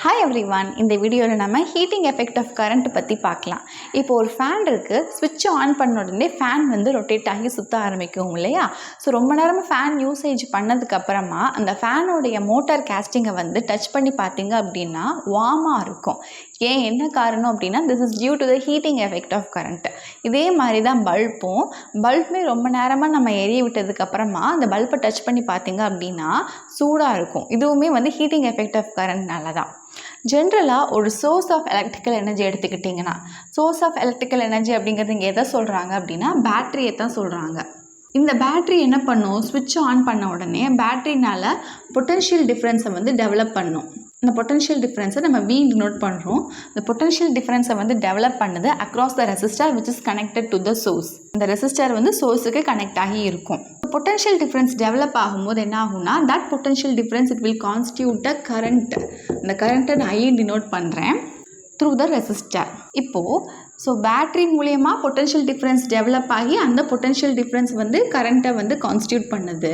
Hi everyone, இந்த வீடியோவில் நம்ம ஹீட்டிங் எஃபெக்ட் ஆஃப் கரண்ட் பற்றி பார்க்கலாம். இப்போ ஒரு ஃபேன் இருக்குது, ஸ்விட்ச் ஆன் பண்ண உடனே ஃபேன் வந்து ரொட்டேட் ஆகி சுற்ற ஆரம்பிக்கும் இல்லையா? ஸோ ரொம்ப நேரமாக ஃபேன் யூசேஜ் பண்ணதுக்கப்புறமா அந்த ஃபேனோடைய மோட்டார் கேஸ்டிங்கை வந்து டச் பண்ணி பார்த்தீங்க அப்படின்னா வார்மாக இருக்கும். ஏன் என்ன காரணம் அப்படின்னா this is due to the heating effect of current. இதே மாதிரி தான் பல்புமே ரொம்ப நேரமாக நம்ம எரிய விட்டதுக்கப்புறமா அந்த பல்பை டச் பண்ணி பார்த்தீங்க அப்படின்னா சூடாக இருக்கும். இதுவுமே வந்து ஹீட்டிங் எஃபெக்ட் ஆஃப் கரண்ட்னால தான். ஜென்ரலாக ஒரு சோர்ஸ் ஆஃப் எலக்ட்ரிக்கல் எனர்ஜி எடுத்துக்கிட்டிங்கன்னா, சோர்ஸ் ஆஃப் எலக்ட்ரிக்கல் எனர்ஜி அப்படிங்கிறது இங்கே எதை சொல்கிறாங்க அப்படின்னா பேட்டரியை தான் சொல்கிறாங்க. இந்த பேட்ரி என்ன பண்ணும், ஸ்விட்ச் ஆன் பண்ண உடனே பேட்டரினால் பொட்டென்ஷியல் டிஃப்ரென்ஸை வந்து டெவலப் பண்ணும். இந்த பொட்டென்ஷியல் டிஃப்ரென்ஸை நம்ம V நோட் பண்ணுறோம். இந்த பொட்டென்ஷியல் டிஃப்ரென்ஸை வந்து டெவலப் பண்ணுது across the resistor which is connected to the source. இந்த ரெசிஸ்டர் வந்து சோர்ஸுக்கு கனெக்ட் ஆகி இருக்கும். பொட்டென்ஷியல் டிஃப்ரென்ஸ் டெவலப் ஆகும்போது என்ன ஆகும்னா that potential difference it will constitute a current. இந்த கரண்ட்டை நான் I டினோட் பண்ணுறேன் த்ரூ த ரெசிஸ்டர். இப்போது பேட்ரி மூலயமா பொட்டென்ஷியல் டிஃப்ரென்ஸ் டெவலப் ஆகி அந்த பொட்டென்ஷியல் டிஃப்ரென்ஸ் வந்து கரண்ட்டை வந்து கான்ஸ்டியூட் பண்ணுது,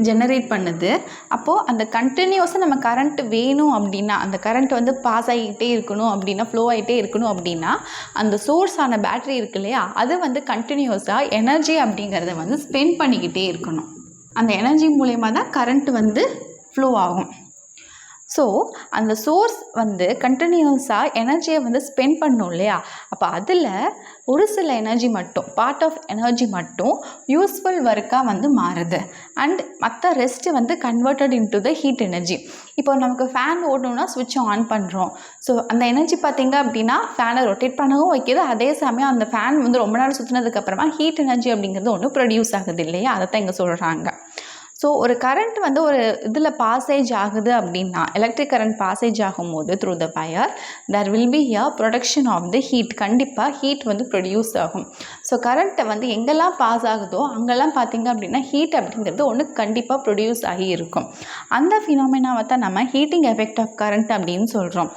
ஜெனரேட் பண்ணுது. அப்போது அந்த கண்டினியூஸாக நம்ம கரண்ட் வேணும் அப்படின்னா, அந்த கரண்ட் வந்து பாஸ் ஆகிக்கிட்டே இருக்கணும் அப்படின்னா, ஃப்ளோ ஆகிட்டே இருக்கணும் அப்படின்னா அந்த சோர்ஸான பேட்ரி இருக்கு இல்லையா, அது வந்து கண்டினியூஸாக எனர்ஜி அப்படிங்கிறத வந்து ஸ்பெண்ட் பண்ணிக்கிட்டே இருக்கணும். அந்த எனர்ஜி மூலயமா தான் கரண்ட் வந்து ஃப்ளோ ஆகும். ஸோ அந்த சோர்ஸ் வந்து கண்டினியூஸாக எனர்ஜியை வந்து ஸ்பெண்ட் பண்ணும் இல்லையா, அப்போ அதில் ஒரு சில எனர்ஜி மட்டும், பார்ட் ஆஃப் எனர்ஜி மட்டும் யூஸ்ஃபுல் ஒர்க்காக வந்து மாறுது அண்ட் மற்ற ரெஸ்ட்டு வந்து converted into the heat energy. இப்போ நமக்கு ஃபேன் ஓடணும்னா ஸ்விட்ச் ஆன் பண்ணுறோம். ஸோ அந்த எனர்ஜி பார்த்திங்க அப்படின்னா ஃபேனை ரொட்டேட் பண்ணவும் வைக்கிது. அதே சமயம் அந்த ஃபேன் வந்து ரொம்ப நேரம் சுற்றினதுக்கப்புறமா ஹீட் எனர்ஜி அப்படிங்கிறது ஒன்று ப்ரொடியூஸ் ஆகுது இல்லையா, அதை தான் இங்கே சொல்கிறாங்க. ஸோ ஒரு கரண்ட் வந்து ஒரு இதில் பாசேஜ் ஆகுது அப்படின்னா, எலக்ட்ரிக் கரண்ட் பாசேஜ் ஆகும்போது through the wire there will be here production of the heat. கண்டிப்பாக ஹீட் வந்து ப்ரொடியூஸ் ஆகும். ஸோ கரண்ட்டை வந்து எங்கெல்லாம் பாஸ் ஆகுதோ அங்கெல்லாம் பார்த்திங்க அப்படின்னா ஹீட் அப்படிங்கிறது ஒன்று கண்டிப்பாக ப்ரொடியூஸ் ஆகி இருக்கும். அந்த ஃபினாமினாவை தான் நம்ம ஹீட்டிங் எஃபெக்ட் ஆஃப் கரண்ட் அப்படின்னு சொல்கிறோம்.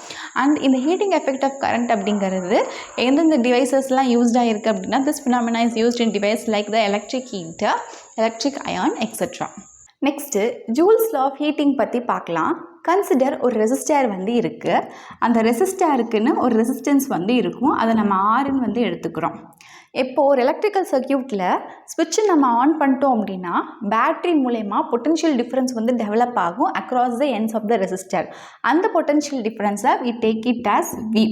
அண்ட் இந்த ஹீட்டிங் எஃபெக்ட் ஆஃப் கரண்ட் அப்படிங்கிறது எந்தெந்த டிவைசஸ்லாம் யூஸ்டாக இருக்குது அப்படின்னா this phenomena is used in device like the electric heater, electric iron etcetera. Next Joule's law of heating பற்றி பார்க்கலாம். கன்சிடர் ஒரு ரெசிஸ்டர் வந்து இருக்குது. அந்த ரெசிஸ்டருக்குன்னு ஒரு ரெசிஸ்டன்ஸ் வந்து இருக்கும். அதை நம்ம Rன்னு வந்து எடுத்துக்கிறோம். இப்போது ஒரு எலக்ட்ரிக்கல் சர்க்யூட்டில் ஸ்விட்சை நம்ம ஆன் பண்ணிட்டோம் அப்படின்னா பேட்ரி மூலயமா பொட்டென்ஷியல் டிஃப்ரென்ஸ் வந்து டெவலப் ஆகும் across the ends of the resistor. அந்த பொட்டென்ஷியல் டிஃப்ரென்ஸை we take it as V.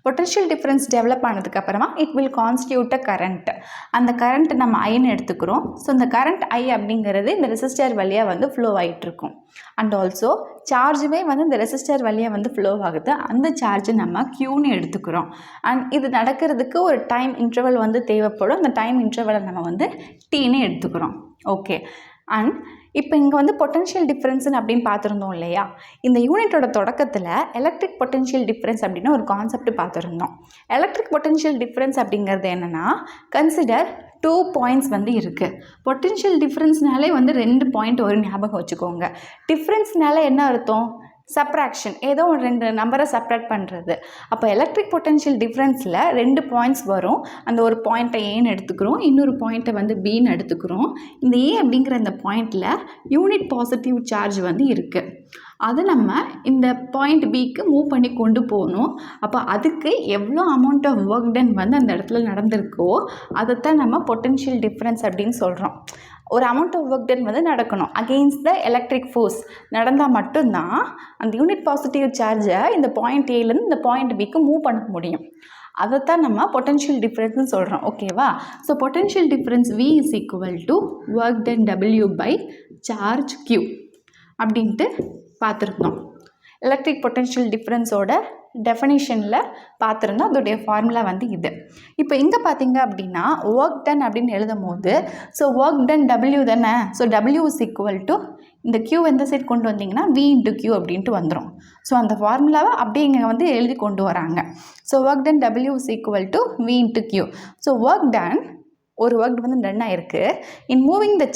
Potential difference develop ஆனதுக்கப்புறமா it will constitute a current. அந்த கரண்ட் நம்ம ஐன்னு எடுத்துக்கிறோம். ஸோ இந்த கரண்ட் ஐ அப்படிங்கிறது இந்த ரெசிஸ்டர் வழியாக வந்து ஃப்ளோ ஆகிட்டுருக்கும். அண்ட் ஆல்சோ சார்ஜுமே வந்து இந்த ரெசிஸ்டர் வழியாக வந்து ஃப்ளோ ஆகுது. அந்த சார்ஜை நம்ம Qன்னு எடுத்துக்கிறோம். அண்ட் இது நடக்கிறதுக்கு ஒரு டைம் இன்டர்வல் வந்து தேவைப்படும். அந்த டைம் இன்டர்வலை நம்ம வந்து Tன்னு எடுத்துக்கிறோம். ஓகே. அண்ட் இப்போ இங்கே வந்து பொட்டென்ஷியல் டிஃப்ரென்ஸ்னு அப்படின்னு பார்த்துருந்தோம் இல்லையா, இந்த யூனிட்டோட தொடக்கத்தில் எலக்ட்ரிக் பொட்டென்ஷியல் டிஃப்ரென்ஸ் அப்படின்னு ஒரு கான்செப்ட் பார்த்துருந்தோம். எலக்ட்ரிக் பொட்டென்ஷியல் டிஃப்ரென்ஸ் அப்படிங்கிறது என்னென்னா கன்சிடர் 2 பாயிண்ட்ஸ் வந்து இருக்குது. பொட்டென்ஷியல் டிஃப்ரென்ஸ்னாலே வந்து 2 பாயிண்ட் ஒரு ஞாபகம் வச்சுக்கோங்க. டிஃப்ரென்ஸ்னால என்ன அர்த்தம், சப்ராக்ஷன், ஏதோ ஒரு 2 நம்பரை சப்ராக்ட் பண்ணுறது. அப்போ எலக்ட்ரிக் பொட்டென்ஷியல் டிஃப்ரென்ஸில் 2 பாயிண்ட்ஸ் வரும். அந்த ஒரு பாயிண்ட்டை ஏன்னு எடுத்துக்கிறோம், இன்னொரு பாயிண்ட்டை வந்து பின்னு எடுத்துக்கிறோம். இந்த ஏ அப்படிங்கிற இந்த பாயிண்டில் யூனிட் பாசிட்டிவ் சார்ஜ் வந்து இருக்குது. அதை நம்ம இந்த பாயிண்ட் பிக்கு மூவ் பண்ணி கொண்டு போகணும். அப்போ அதுக்கு எவ்வளோ அமௌண்ட் ஆஃப் ஒர்க் டன் வந்து அந்த இடத்துல நடந்திருக்கோ அதைத்தான் நம்ம பொட்டென்ஷியல் டிஃப்ரென்ஸ் அப்படின்னு சொல்கிறோம். ஒரு அமௌண்ட் ஆஃப் ஒர்க் டன் வந்து நடக்கணும் அகெயின்ஸ்ட் த எலக்ட்ரிக் ஃபோர்ஸ் நடந்தால் மட்டும்தான் அந்த யூனிட் பாசிட்டிவ் சார்ஜை இந்த பாயிண்ட் ஏலேருந்து இந்த பாயிண்ட் பிக்கு மூவ் பண்ண முடியும். அதைத்தான் நம்ம பொட்டென்ஷியல் டிஃப்ரென்ஸ்னு சொல்கிறோம். ஓகேவா? So potential difference V is equal to work done W by charge Q அப்படின்ட்டு பார்த்துருந்தோம். எலக்ட்ரிக் பொட்டென்ஷியல் டிஃப்ரென்ஸோட டெஃபினிஷனில் பார்த்துருந்தோம். அதோடைய ஃபார்முலா வந்து இது. இப்போ இங்கே பார்த்தீங்க அப்படின்னா ஒர்க் டன் அப்படின்னு எழுதும் போது ஸோ ஒர்க் டன் W தானே. So W is equal to இந்த Q எந்த சைட் கொண்டு வந்தீங்கன்னா V இன்ட்டு Q அப்படின்ட்டு வந்துடும். ஸோ அந்த ஃபார்முலாவை அப்படியே இங்கே வந்து எழுதி கொண்டு வராங்க. So work done W is equal to V into Q. So work done ஒரு ஒர்க் வந்து டன் ஆயிருக்கு. இன் மூவிங் த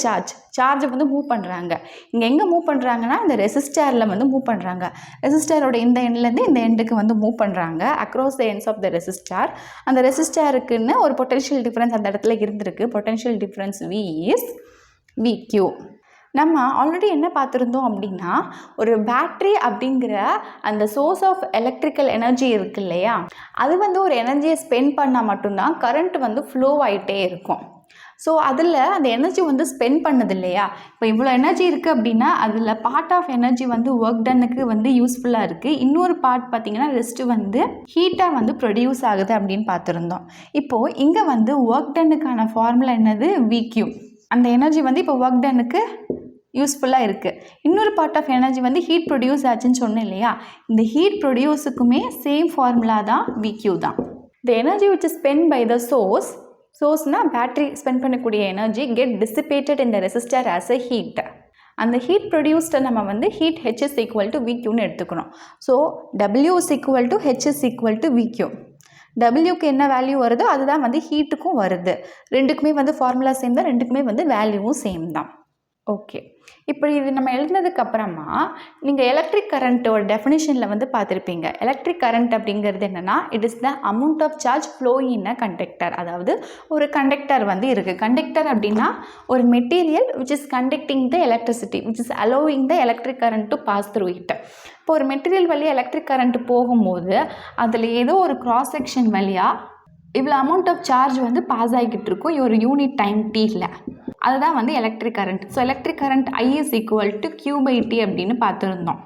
சார்ஜை வந்து மூவ் பண்ணுறாங்க. இங்கே எங்கே மூவ் பண்ணுறாங்கன்னா இந்த ரெசிஸ்டரில் வந்து மூவ் பண்ணுறாங்க. ரெசிஸ்டரோட இந்த எண்ட்லேருந்து இந்த எண்டுக்கு வந்து மூவ் பண்ணுறாங்க across the ends of the resistor. அந்த ரெசிஸ்டருக்குன்னு ஒரு பொட்டென்ஷியல் டிஃப்ரென்ஸ் அந்த இடத்துல இருந்திருக்கு. Potential difference V is VQ. நம்ம ஆல்ரெடி என்ன பார்த்துருந்தோம் அப்படின்னா, ஒரு பேட்ரி அப்படிங்கிற அந்த சோர்ஸ் ஆஃப் எலக்ட்ரிக்கல் எனர்ஜி இருக்கு இல்லையா, அது வந்து ஒரு எனர்ஜியை ஸ்பெண்ட் பண்ணால் மட்டும்தான் கரண்ட் வந்து ஃப்ளோ ஆகிட்டே இருக்கும். ஸோ அதில் அந்த எனர்ஜி வந்து ஸ்பெண்ட் பண்ணது இல்லையா, இப்போ இவ்வளோ எனர்ஜி இருக்குது அப்படின்னா அதில் பார்ட் ஆஃப் எனர்ஜி வந்து ஒர்க் டன்னுக்கு வந்து யூஸ்ஃபுல்லாக இருக்குது. இன்னொரு பார்ட் பார்த்திங்கன்னா ரெஸ்ட்டு வந்து ஹீட்டாக வந்து ப்ரொடியூஸ் ஆகுது அப்படின்னு பார்த்துருந்தோம். இப்போது இங்கே வந்து ஒர்க் டன்னுக்கான ஃபார்முலா என்னது, விக்யூ. அந்த எனர்ஜி வந்து இப்போ ஒர்க் டன்னுக்கு யூஸ்ஃபுல்லாக இருக்குது. இன்னொரு பார்ட் ஆஃப் எனர்ஜி வந்து ஹீட் ப்ரொடியூஸ் ஆச்சுன்னு சொன்னேன் இல்லையா, இந்த ஹீட் ப்ரொடியூஸுக்குமே சேம் ஃபார்முலா தான் விக்யூ தான். The energy which is spend by the சோர்ஸ்னால் பேட்டரி ஸ்பெண்ட் பண்ணக்கூடிய energy get dissipated in the resistor as a heat. அந்த ஹீட் ப்ரொடியூஸ்டை நம்ம வந்து heat H is equal to விக்யூன்னு எடுத்துக்கணும். So W is equal to H is equal to VQ. டபிள்யூக்கு என்ன வேல்யூ வருதோ அதுதான் வந்து ஹீட்டுக்கும் வருது. ரெண்டுக்குமே வந்து ஃபார்முலா சேம் தான், ரெண்டுக்குமே வந்து வேல்யூவும் சேம் தான். ஓகே, இப்படி இது நம்ம எழுதினதுக்கப்புறமா நீங்கள் எலக்ட்ரிக் கரண்ட்டோட டெஃபினிஷனில் வந்து பார்த்துருப்பீங்க. எலக்ட்ரிக் கரண்ட் அப்படிங்கிறது என்னென்னா, it is the amount of charge flow in a conductor. அதாவது ஒரு கண்டக்டர் வந்து இருக்குது. கண்டக்டர் அப்படின்னா ஒரு material which is conducting the electricity which is allowing the electric current to pass through it. இப்போ ஒரு மெட்டீரியல் வழியாக எலக்ட்ரிக் கரண்ட் போகும்போது அதில் ஏதோ ஒரு கிராஸ் செக்ஷன் வழியாக இவ்வளோ அமௌண்ட் ஆஃப் சார்ஜ் வந்து பாஸ் ஆகிக்கிட்டு இருக்கும் ஒரு யூனிட் டைம் டீயில். அதுதான் வந்து electric current. So electric current I is equal to Q/T அப்படின்னு பார்த்துருந்தோம்.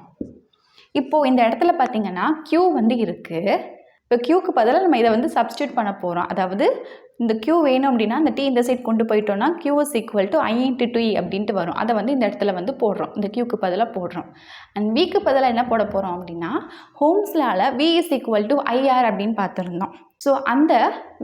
இப்போது இந்த இடத்துல பார்த்திங்கன்னா Q வந்து இருக்குது. இப்போ Qக்கு பதிலாக நம்ம இதை வந்து சப்ஸ்டியூட் பண்ண போகிறோம். அதாவது இந்த Q வேணும் அப்படின்னா இந்த T இந்த சைட் கொண்டு போயிட்டோம்னா Q is equal to I into 2E அப்படின்ட்டு வரும். அதை வந்து இந்த இடத்துல வந்து போடுறோம், இந்த Qக்கு பதிலாக போடுறோம். அண்ட் Vக்கு பதிலாக என்ன போட போகிறோம் அப்படின்னா, ஹோம்ஸ்லால் V is equal to IR அப்படின்னு பார்த்துருந்தோம். ஸோ அந்த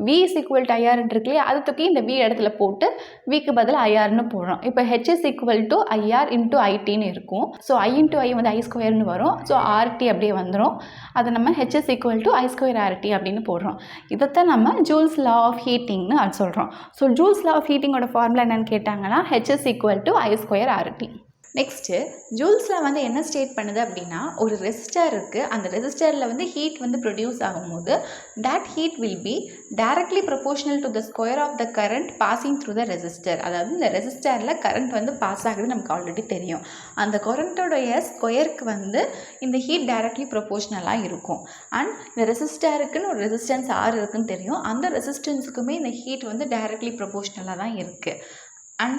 V is equal to IR இருக்குல்லையே, அது தூக்கி இந்த V இடத்துல போட்டு Vக்கு பதில் IRன்னு போடுறோம். இப்போ H is equal to IR into ITன்னு இருக்கும். ஸோ I into I வந்து I ஸ்கொயர்னு வரும். ஸோ RT அப்படியே வந்துடும். அதை நம்ம H is equal to I square RT அப்படின்னு போடுறோம். இதைத்தான் நம்ம ஜூல்ஸ் லா ஆஃப் ஹீட்டிங்னு அது சொல்கிறோம். ஸோ ஜூல்ஸ் லா ஆஃப் ஹீட்டிங்கோட ஃபார்முலா என்னென்னு கேட்டாங்கன்னா H is equal to I square RT. Next ஜூல்ஸில் வந்து என்ன ஸ்டேட் பண்ணுது அப்படின்னா, ஒரு ரெசிஸ்டர் இருக்குது. அந்த ரெசிஸ்டரில் வந்து ஹீட் வந்து ப்ரொடியூஸ் ஆகும்போது that heat will be directly proportional to the square of the current passing through the resistor. அதாவது இந்த ரெசிஸ்டரில் கரண்ட் வந்து பாஸ் ஆகுது நமக்கு ஆல்ரெடி தெரியும். அந்த கரண்ட்டோடைய ஸ்கொயருக்கு வந்து இந்த ஹீட் டைரக்ட்லி ப்ரொபோர்ஷனலாக இருக்கும். அண்ட் இந்த ரெசிஸ்டருக்குன்னு ஒரு ரெசிஸ்டன்ஸ் R இருக்குன்னு தெரியும். அந்த ரெசிஸ்டன்ஸுக்குமே இந்த ஹீட் வந்து டைரக்ட்லி ப்ரொபோர்ஷனலாக தான் இருக்குது. அண்ட்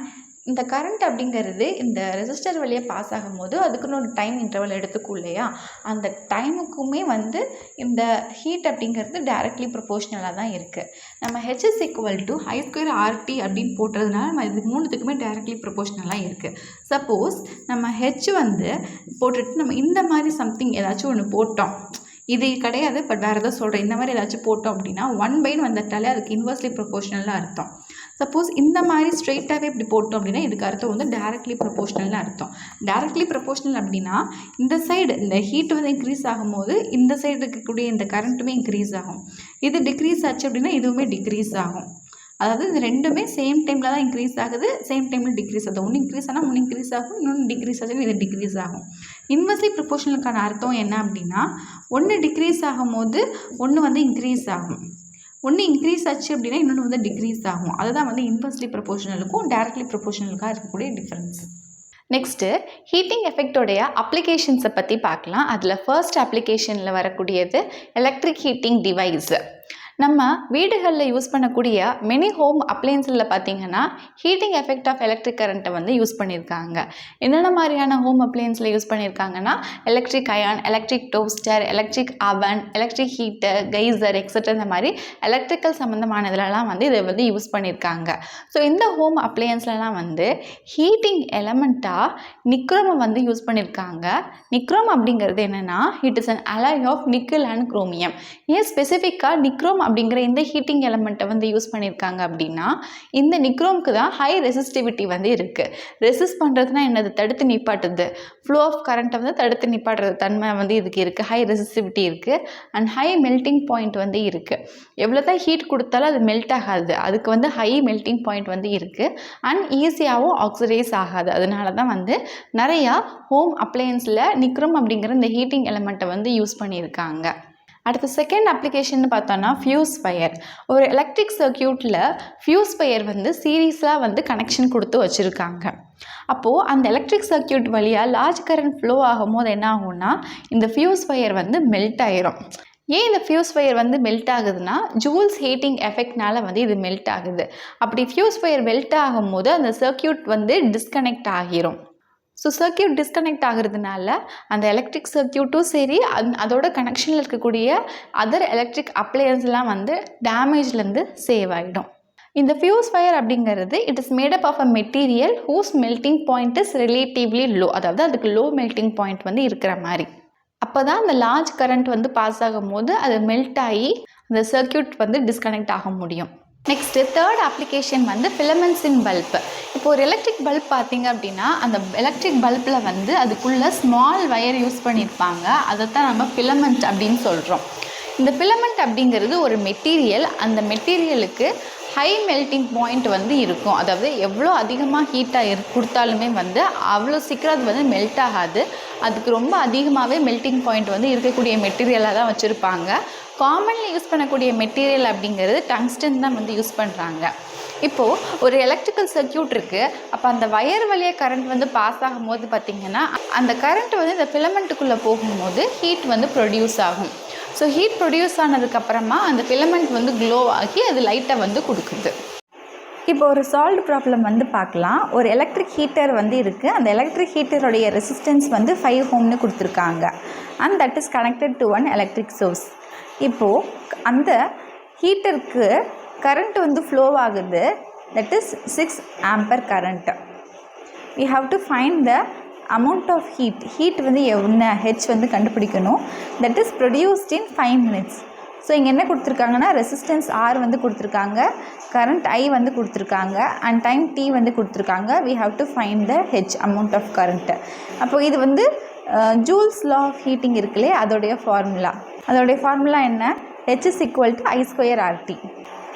இந்த கரண்ட் அப்படிங்கிறது இந்த ரெசிஸ்டர் வழியாக பாஸ் ஆகும்போது அதுக்குன்னு ஒரு டைம் இன்டர்வல் எடுத்துக்கும் இல்லையா, அந்த டைமுக்குமே வந்து இந்த ஹீட் அப்படிங்கிறது டைரக்ட்லி ப்ரொபோர்ஷனலாக தான் இருக்குது. நம்ம H is equal to I square RT அப்படின்னு போட்டதுனால நம்ம இது மூணுத்துக்குமே டைரக்ட்லி ப்ரொபோர்ஷனலாக இருக்குது. சப்போஸ் நம்ம H வந்து போட்டுட்டு நம்ம இந்த மாதிரி சம்திங் ஏதாச்சும் ஒன்று போட்டோம், இது கிடையாது பட் வேறு எதாவது சொல்கிறேன், இந்த மாதிரி ஏதாச்சும் போட்டோம் அப்படின்னா 1/n வந்துட்டாலே அதுக்கு இன்வெர்ஸ்லி ப்ரொபோர்ஷனலாக அர்த்தம். சப்போஸ் இந்த மாதிரி ஸ்ட்ரெயிட்டாகவே இப்படி போட்டோம் அப்படின்னா இதுக்கு அர்த்தம் வந்து டைரக்ட்லி ப்ரொபோர்ஷனல்னு அர்த்தம். டைரக்ட்லி ப்ரொபோர்ஷனல் அப்படின்னா இந்த சைடு இந்த ஹீட் வந்து இன்க்ரீஸ் ஆகும்போது இந்த சைடு இருக்கக்கூடிய இந்த கரண்ட்டுமே இன்க்ரீஸ் ஆகும். இது டிக்ரீஸ் ஆச்சு அப்படின்னா இதுவுமே டிக்ரீஸ் ஆகும். அதாவது இது ரெண்டுமே சேம் டைமில் தான் இன்க்ரீஸ் ஆகுது, சேம் டைமில் டிக்ரீஸ் ஆகுது. ஒன்று இன்க்ரீஸ் ஆனால் ஒன்று இன்க்ரீஸ் ஆகும், இன்னொன்று டிக்ரீஸ் ஆகும், இது டிக்ரீஸ் ஆகும். இன்வெர்ஸ்லி ப்ரொபோர்ஷனலுக்கான அர்த்தம் என்ன அப்படின்னா, ஒன்று டிக்ரீஸ் ஆகும்போது ஒன்று வந்து இன்க்ரீஸ் ஆகும், ஒன்று இன்க்ரீஸ் ஆச்சு அப்படின்னா இன்னொன்று வந்து டிக்ரீஸ் ஆகும். அதுதான் வந்து இன்வெர்ஸ்லி ப்ரொபோர்ஷனலுக்கும் டைரக்ட்லி ப்ரொபோர்ஷனலுக்காக இருக்கக்கூடிய டிஃப்ரென்ஸ். நெக்ஸ்ட்டு ஹீட்டிங் எஃபெக்டோடைய அப்ளிகேஷன்ஸை பற்றி பார்க்கலாம். அதில் ஃபர்ஸ்ட் அப்ளிகேஷனில் வரக்கூடியது எலக்ட்ரிக் ஹீட்டிங் டிவைஸ். நம்ம வீடுகளில் யூஸ் பண்ணக்கூடிய மெனி ஹோம் அப்ளையன்ஸில் பார்த்திங்கன்னா ஹீட்டிங் எஃபெக்ட் ஆஃப் எலக்ட்ரிக் கரண்ட்டை வந்து யூஸ் பண்ணியிருக்காங்க. என்னென்ன மாதிரியான ஹோம் அப்ளையன்ஸில் யூஸ் பண்ணியிருக்காங்கன்னா electric iron, electric toaster, electric oven, electric heater, geyser etcetera இந்த மாதிரி எலக்ட்ரிக்கல் சம்மந்தமானதுலலாம் வந்து இதை வந்து யூஸ் பண்ணியிருக்காங்க. ஸோ இந்த ஹோம் அப்ளையன்ஸ்லலாம் வந்து ஹீட்டிங் எலமெண்ட்டாக நிக்ரோமை வந்து யூஸ் பண்ணியிருக்காங்க. நிக்ரோம் அப்படிங்கிறது என்னென்னா, it is an alloy of nickel and chromium. ஏன் ஸ்பெசிஃபிக்காக நிக்ரோம் அப்படிங்கிற இந்த ஹீட்டிங் எலமெண்ட்டை வந்து யூஸ் பண்ணியிருக்காங்க அப்படின்னா, இந்த நிக்ரோமுக்கு தான் ஹை ரெசிஸ்டிவிட்டி வந்து இருக்குது. ரெசிஸ்ட் பண்ணுறதுனா என்னது, தடுத்து நிப்பாட்டுது. ஃப்ளோ ஆஃப் கரண்ட்டை வந்து தடுத்து நிப்பாட்டுறது தன்மை வந்து இதுக்கு இருக்குது. ஹை ரெசிஸ்டிவிட்டி இருக்குது அண்ட் ஹை மெல்ட்டிங் பாயிண்ட் வந்து இருக்குது. எவ்வளோ தான் ஹீட் கொடுத்தாலும் அது மெல்ட் ஆகாது, அதுக்கு வந்து ஹை மெல்ட்டிங் பாயிண்ட் வந்து இருக்குது. அண்ட் ஈஸியாகவும் ஆக்சிடைஸ் ஆகாது. அதனால தான் வந்து நிறையா ஹோம் அப்ளையன்ஸில் நிக்ரோம் அப்படிங்கிற இந்த ஹீட்டிங் எலமெண்ட்டை வந்து யூஸ் பண்ணியிருக்காங்க. அடுத்த செகண்ட் அப்ளிகேஷன் பார்த்தோன்னா ஃபியூஸ் ஃபயர். ஒரு எலக்ட்ரிக் சர்க்யூட்டில் ஃபியூஸ் ஃபயர் வந்து சீரீஸாக வந்து கனெக்ஷன் கொடுத்து வச்சுருக்காங்க. அப்போது அந்த எலக்ட்ரிக் சர்க்யூட் வழியாக லார்ஜ் கரண்ட் ஃப்ளோ ஆகும்போது என்ன ஆகும்னா இந்த ஃபியூஸ் ஃபயர் வந்து மெல்ட் ஆயிரும். ஏன் இந்த ஃபியூஸ் ஃபயர் வந்து மெல்ட் ஆகுதுன்னா ஜூல்ஸ் ஹீட்டிங் எஃபெக்ட்னால வந்து இது மெல்ட் ஆகுது. அப்படி ஃபியூஸ் ஃபயர் மெல்ட் ஆகும்போது அந்த சர்க்யூட் வந்து டிஸ்கனெக்ட் ஆகிரும். ஸோ சர்க்யூட் டிஸ்கனெக்ட் ஆகுறதுனால அந்த எலக்ட்ரிக் சர்க்யூட்டும் சரி அதோட கனெக்ஷனில் இருக்கக்கூடிய அதர் எலக்ட்ரிக் அப்ளையன்ஸ்லாம் வந்து டேமேஜ்லேருந்து சேவ் ஆகிடும். இந்த ஃபியூஸ் ஃபயர் அப்படிங்கிறது it is made up of a material whose melting point is relatively low. அதாவது அதுக்கு லோ மெல்ட்டிங் பாயிண்ட் வந்து இருக்கிற மாதிரி. அப்போ தான் அந்த லார்ஜ் கரண்ட் வந்து பாஸ் ஆகும் போது அது மெல்ட் ஆகி அந்த சர்க்யூட் வந்து டிஸ்கனெக்ட் ஆக முடியும். நெக்ஸ்ட்டு தேர்ட் அப்ளிகேஷன் வந்து ஃபிலமெண்ட்ஸ் இன் பல்ப். இப்போ ஒரு எலக்ட்ரிக் பல்ப் பார்த்திங்க அப்படின்னா அந்த எலக்ட்ரிக் பல்பில் வந்து அதுக்குள்ளே ஸ்மால் வயர் யூஸ் பண்ணியிருப்பாங்க. அதை தான் நம்ம ஃபிலமெண்ட் அப்படின்னு சொல்கிறோம். இந்த ஃபிலமெண்ட் அப்படிங்கிறது ஒரு மெட்டீரியல். அந்த மெட்டீரியலுக்கு ஹை மெல்ட்டிங் பாயிண்ட் வந்து இருக்கும். அதாவது எவ்வளோ அதிகமாக ஹீட்டாக கொடுத்தாலுமே வந்து அவ்வளோ சீக்கிரம் அது வந்து மெல்ட் ஆகாது. அதுக்கு ரொம்ப அதிகமாகவே மெல்ட்டிங் பாயிண்ட் வந்து இருக்கக்கூடிய மெட்டீரியலாக தான் வச்சுருப்பாங்க. காமன்லி யூஸ் பண்ணக்கூடிய மெட்டீரியல் அப்படிங்கிறது டங்ஸ்டன் தான் வந்து யூஸ் பண்ணுறாங்க. இப்போது ஒரு எலக்ட்ரிக்கல் சர்க்யூட் இருக்குது. அப்போ அந்த வயர் வழியாக கரண்ட் வந்து பாஸ் ஆகும்போது பார்த்திங்கன்னா அந்த கரண்ட் வந்து இந்த ஃபிலமெண்ட்டுக்குள்ளே போகும்போது ஹீட் வந்து ப்ரொடியூஸ் ஆகும். ஸோ ஹீட் ப்ரொடியூஸ் ஆனதுக்கப்புறமா அந்த ஃபிலமெண்ட் வந்து க்ளோ ஆகி அது லைட்டை வந்து கொடுக்குது. இப்போ ஒரு சால்வ்டு ப்ராப்ளம் வந்து பார்க்கலாம். ஒரு எலக்ட்ரிக் ஹீட்டர் வந்து இருக்குது. அந்த எலக்ட்ரிக் ஹீட்டருடைய ரெசிஸ்டன்ஸ் வந்து 5 ohmனு கொடுத்துருக்காங்க. And that is connected to one electric source. இப்போது அந்த ஹீட்டருக்கு கரண்ட் வந்து ஃப்ளோ ஆகுது. That is 6 ampere current. we have to find the amount of heat வந்து என்ன ஹெச் வந்து கண்டுபிடிக்கணும். That is produced in 5 minutes. So இங்கே என்ன கொடுத்துருக்காங்கன்னா ரெசிஸ்டன்ஸ் ஆர் வந்து கொடுத்துருக்காங்க, கரண்ட் ஐ வந்து கொடுத்துருக்காங்க, அண்ட் டைம் டி வந்து கொடுத்துருக்காங்க. we have to find the h amount of current. அப்போ இது வந்து ஜூல்ஸ் லா ஆஃப் ஹீட்டிங் இருக்குல்லே அதோடைய ஃபார்முலா என்ன? h is equal to I square RT.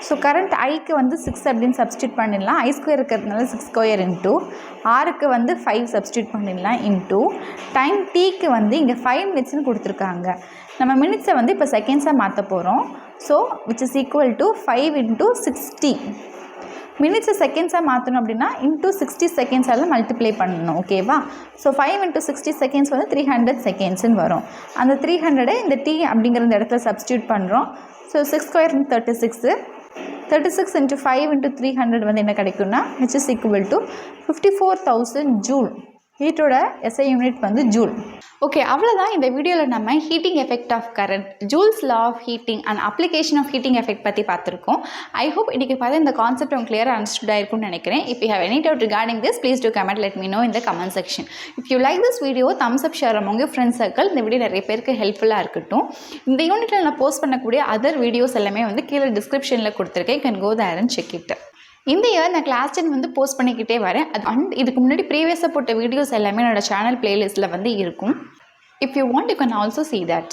So current ஐக்கு வந்து 6 அப்படின்னு சப்ஸ்டியூட் பண்ணிடலாம். I square இருக்கிறதுனால 6 square இன்ட்டு ஆருக்கு வந்து 5 சப்ஸ்டியூட் பண்ணிடலாம் இன்ட்டு டைம் டீக்கு வந்து இங்கே 5 minutesனு கொடுத்துருக்காங்க. நம்ம மினிட்ஸை வந்து இப்போ செகண்ட்ஸாக மாற்ற போகிறோம். So which is equal to 5 into 60. மினிட்ஸை செகண்ட்ஸாக மாற்றணும் அப்படின்னா இன்ட்டு 60 செகண்ட்ஸால் மல்டிப்ளை பண்ணணும். ஓகேவா? ஸோ 5 into 60 செகண்ட்ஸ் வந்து 300 செகண்ட்ஸ்ன்னு வரும். அந்த 300 இந்த டி அப்படிங்கிற இந்த இடத்துல சப்ஸ்டியூட் பண்ணுறோம். ஸோ 6 square 36 into 5 into 300 வந்து என்ன கிடைக்கும்னா h is equal to 54,000 joule. ஹீட்டோட எஸ்ஐ யூனிட் வந்து ஜூல். ஓகே, அவ்வளோதான் இந்த வீடியோவில் நம்ம heating effect of current, joules law of heating and application of heating effect பற்றி பார்த்துருக்கோம். ஐ ஹோப் இன்றைக்கி பார்த்து இந்த கான்செப்ட் உங்களுக்கு கிளியராக அண்டர்ஸ்டுட் ஆயிருக்கும்னு நினைக்கிறேன். If you have any doubt regarding this please do comment, let me know in the comment section. If you like this video thumbs up, share among your friends circle. இந்த video நிறைய பேருக்கு ஹெல்ப்ஃபுல்லாக இருக்கட்டும். இந்த யூனிட்டில் நான் போஸ்ட் பண்ணக்கூடிய other videos எல்லாமே வந்து கீழே டிஸ்கிரிப்ஷனில் கொடுத்துருக்கேன். Can go there and check it. இந்த இயர் நான் கிளாஸ் 10 வந்து போஸ்ட் பண்ணிக்கிட்டே வரேன். அண்ட் இதுக்கு முன்னாடி ப்ரீவியஸாக போட்ட வீடியோஸ் எல்லாமே என்னோட சேனல் பிளேலிஸ்ட்டில் வந்து இருக்கும். If you want, you can also see that.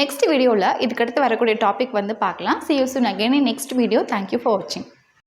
Next video la idukaduthu varakodiya topic vandu paakalam. See you soon again in next video. Thank you for watching.